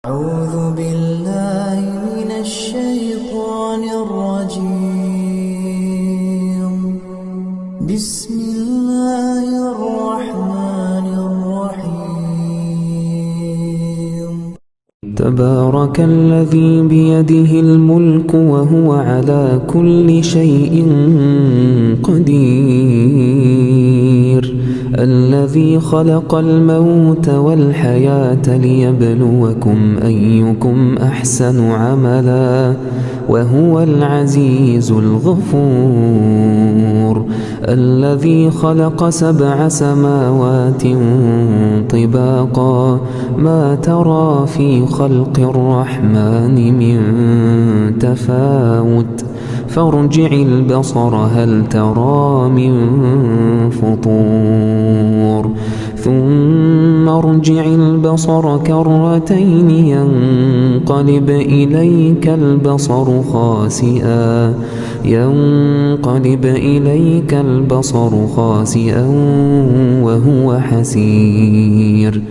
أعوذ بالله من الشيطان الرجيم. بسم الله الرحمن الرحيم. تبارك الذي بيده الملك وهو على كل شيء قدير، الذي خلق الموت والحياة ليبلوكم أيكم أحسن عملا وهو العزيز الغفور، الذي خلق 7 سماوات طباقا ما ترى في خلق الرحمن من تفاوت فارجع البصر هل ترى من فطور ثم ارجع البصر كرتين ينقلب إليك البصر خاسئا وهو حسير.